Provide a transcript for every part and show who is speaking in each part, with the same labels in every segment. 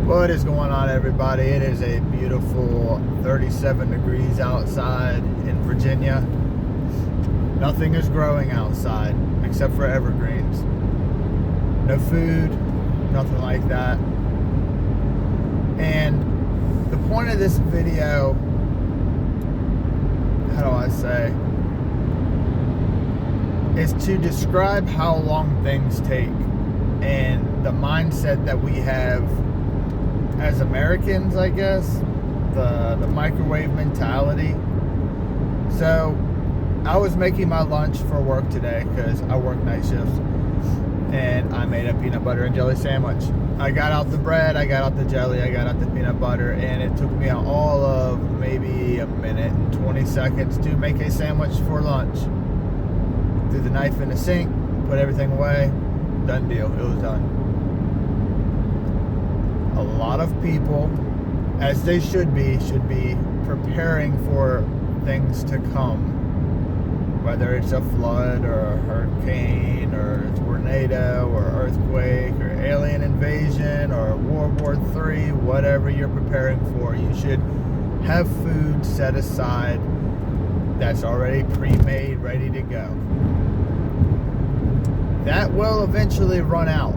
Speaker 1: What is going on, everybody? It is a beautiful 37 degrees outside in Virginia. Nothing is growing outside except for evergreens. No food, nothing like that. And the point of this video, how do I say, is to describe how long things take and the mindset that we have as Americans, I guess, the microwave mentality. So I was making my lunch for work today because I work night shifts, and I made a peanut butter and jelly sandwich. I got out the bread, I got out the jelly, I got out the peanut butter, and it took me all of maybe a minute and 20 seconds to make a sandwich for lunch. Threw the knife in the sink, put everything away, done deal, it was done. A lot of people, as they should be preparing for things to come, whether it's a flood or a hurricane or a tornado or earthquake or alien invasion or World War III, whatever you're preparing for. You should have food set aside that's already pre-made, ready to go. That will eventually run out.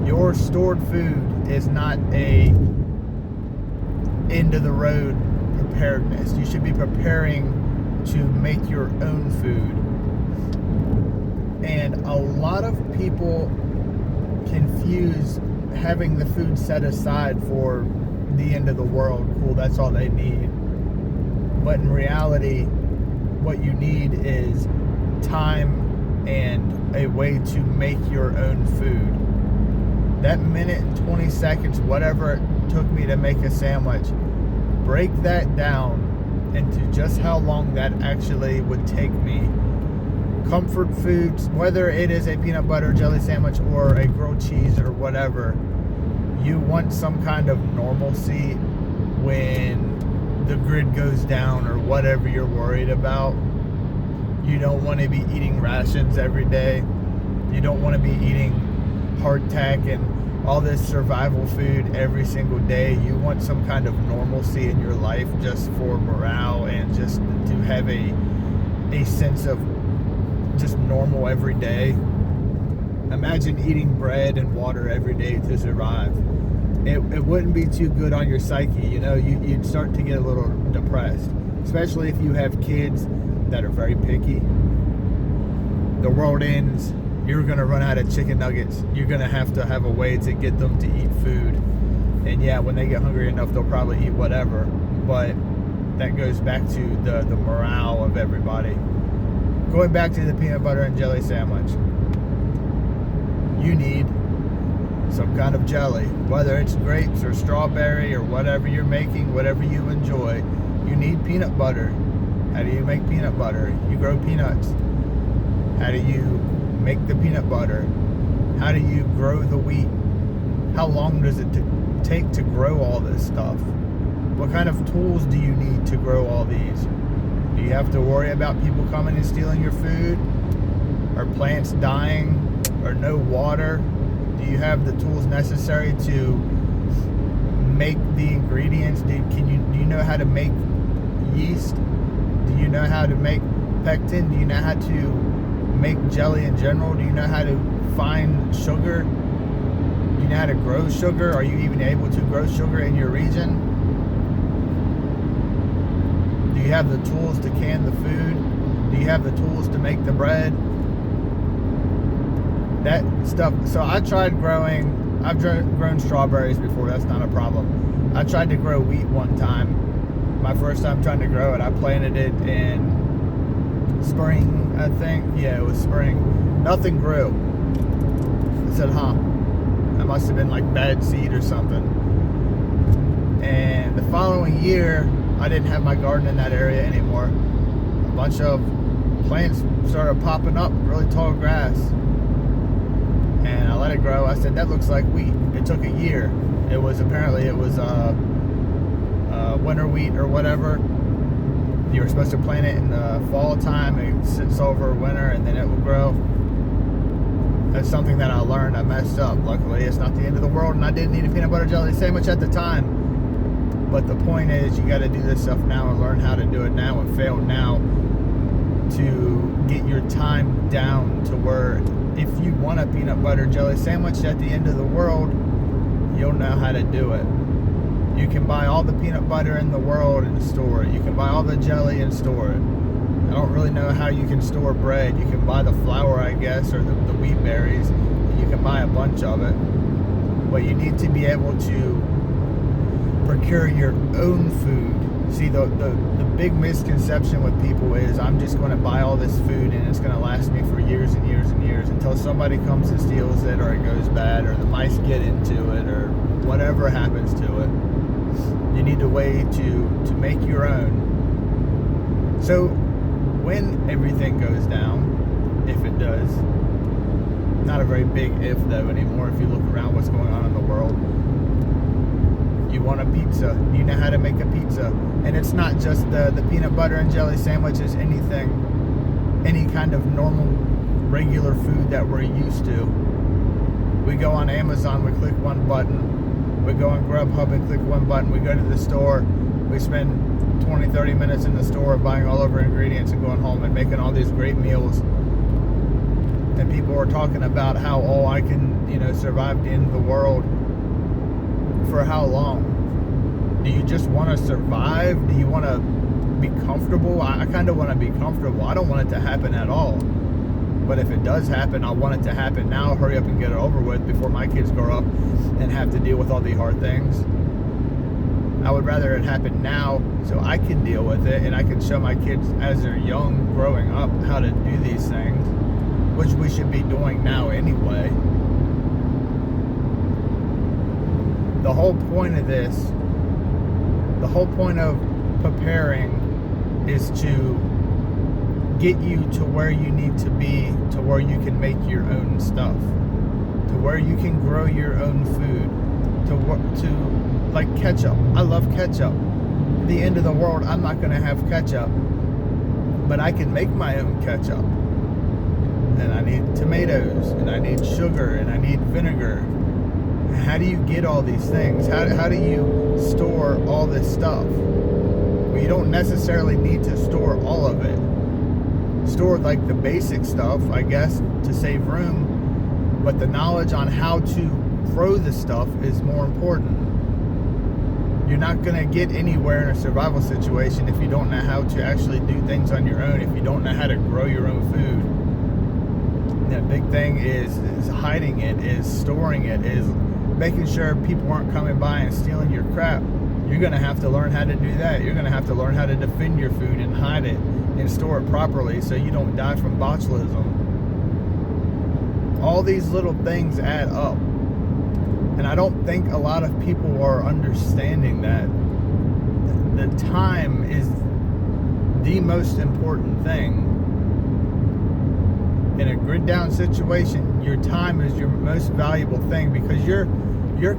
Speaker 1: Your stored food is not a end of the road preparedness. You should be preparing to make your own food. And a lot of people confuse having the food set aside for the end of the world. Cool, that's all they need. But in reality, what you need is time and a way to make your own food. That minute and 20 seconds, whatever it took me to make a sandwich, break that down into just how long that actually would take me. Comfort foods, whether it is a peanut butter jelly sandwich or a grilled cheese or whatever, you want some kind of normalcy when the grid goes down or whatever you're worried about. You don't want to be eating rations every day. You don't want to be eating hardtack and all this survival food every single day. You want some kind of normalcy in your life just for morale and just to have a sense of just normal every day. Imagine eating bread and water every day to survive. It wouldn't be too good on your psyche. You know, you'd start to get a little depressed, especially if you have kids that are very picky. The world ends. You're going to run out of chicken nuggets. You're going to have a way to get them to eat food. And yeah, when they get hungry enough, they'll probably eat whatever. But that goes back to the morale of everybody. Going back to the peanut butter and jelly sandwich. You need some kind of jelly. Whether it's grapes or strawberry or whatever you're making, whatever you enjoy. You need peanut butter. How do you make peanut butter? You grow peanuts. How do you make the peanut butter? How do you grow the wheat? How long does it take to grow all this stuff? What kind of tools do you need to grow all these? Do you have to worry about people coming and stealing your food? Are plants dying? Or no water? Do you have the tools necessary to make the ingredients? Do you know how to make yeast? Do you know how to make pectin? Do you know how to make jelly in general? Do you know how to find sugar? Do you know how to grow sugar? Are you even able to grow sugar in your region? Do you have the tools to can the food? Do you have the tools to make the bread? That stuff. So I've grown strawberries before, that's not a problem. I tried to grow wheat one time. My first time trying to grow it, I planted it in spring, I think. Yeah, it was spring. Nothing grew. I said, that must have been like bad seed or something. And the following year, I didn't have my garden in that area anymore. A bunch of plants started popping up, really tall grass. And I let it grow. I said, that looks like wheat. It took a year. It was winter wheat or whatever. You were supposed to plant it in the fall time. It sits over winter and then it will grow. That's something that I learned. I messed up. Luckily, it's not the end of the world, and I didn't eat a peanut butter jelly sandwich at the time. But the point is, you got to do this stuff now and learn how to do it now and fail now to get your time down to where if you want a peanut butter jelly sandwich at the end of the world, you'll know how to do it. You can buy all the peanut butter in the world and store it. You can buy all the jelly and store it. I don't really know how you can store bread. You can buy the flour, I guess, or the wheat berries. You can buy a bunch of it. But you need to be able to procure your own food. See, the big misconception with people is I'm just going to buy all this food and it's going to last me for years and years and years until somebody comes and steals it, or it goes bad, or the mice get into it, or whatever happens to it. You need a way to make your own. So when everything goes down, if it does, not a very big if though anymore, if you look around what's going on in the world, you want a pizza, you know how to make a pizza. And it's not just the peanut butter and jelly sandwich, it's anything, any kind of normal, regular food that we're used to. We go on Amazon, we click one button. We go on Grubhub and click one button. We go to the store. We spend 20, 30 minutes in the store buying all of our ingredients and going home and making all these great meals. And people are talking about how, oh, I can, survive the end of the world. For how long? Do you just want to survive? Do you want to be comfortable? I kind of want to be comfortable. I don't want it to happen at all. But if it does happen, I want it to happen now. Hurry up and get it over with before my kids grow up and have to deal with all the hard things. I would rather it happen now so I can deal with it and I can show my kids as they're young, growing up, how to do these things, which we should be doing now anyway. The whole point of this, the whole point of preparing is to get you to where you need to be, to where you can make your own stuff, to where you can grow your own food, to like ketchup. I love ketchup. At the end of the world, I'm not going to have ketchup, but I can make my own ketchup. And I need tomatoes, and I need sugar, and I need vinegar. How do you get all these things? How do you store all this stuff? Well, you don't necessarily need to store all of it. Store like the basic stuff, I guess, to save room, but the knowledge on how to grow the stuff is more important. You're not going to get anywhere in a survival situation if you don't know how to actually do things on your own, if you don't know how to grow your own food. The big thing is hiding it, is storing it, is making sure people aren't coming by and stealing your crap. You're going to have to learn how to do that. You're going to have to learn how to defend your food and hide it and store it properly so you don't die from botulism. All these little things add up. And I don't think a lot of people are understanding that the time is the most important thing. In a grid down situation, your time is your most valuable thing because you're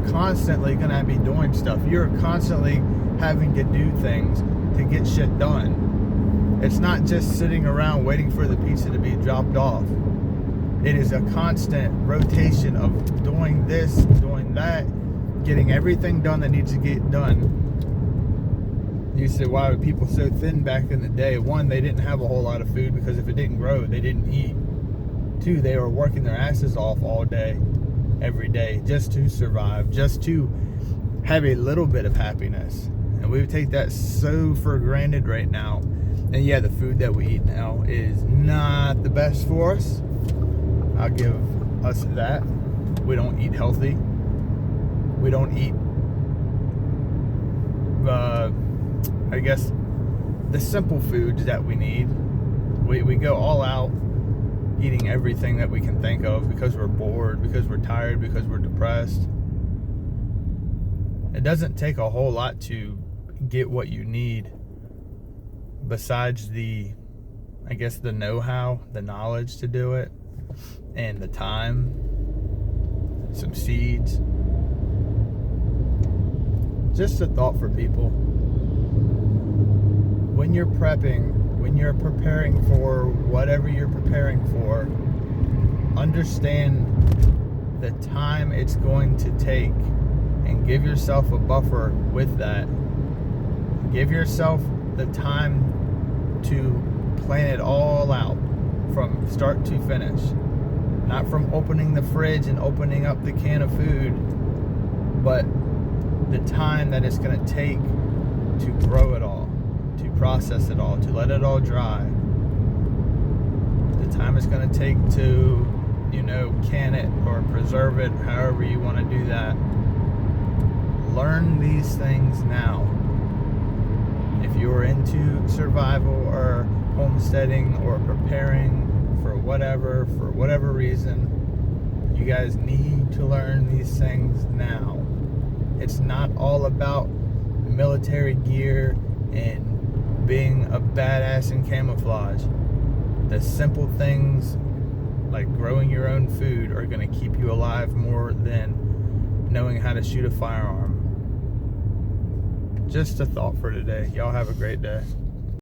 Speaker 1: constantly going to be doing stuff. You're constantly having to do things to get shit done. It's not just sitting around waiting for the pizza to be dropped off. It is a constant rotation of doing this, doing that, getting everything done that needs to get done. You say, why were people so thin back in the day? One, they didn't have a whole lot of food because if it didn't grow, they didn't eat. Two, they were working their asses off all day, every day, just to survive, just to have a little bit of happiness. And we take that so for granted right now. And yeah, the food that we eat now is not the best for us. I'll give us that. We don't eat healthy. We don't eat, I guess, the simple foods that we need. We go all out eating everything that we can think of because we're bored, because we're tired, because we're depressed. It doesn't take a whole lot to get what you need besides the know-how, the knowledge to do it, and the time, some seeds. Just a thought for people. When you're prepping, when you're preparing for whatever you're preparing for, understand the time it's going to take and give yourself a buffer with that. Give yourself the time to plan it all out from start to finish. Not from opening the fridge and opening up the can of food, but the time that it's going to take to grow it all, to process it all, to let it all dry. The time it's going to take to, can it or preserve it, however you want to do that. Learn these things now. If you're into survival or homesteading or preparing for whatever reason, you guys need to learn these things now. It's not all about military gear and being a badass in camouflage. The simple things like growing your own food are going to keep you alive more than knowing how to shoot a firearm. Just a thought for today. Y'all have a great day.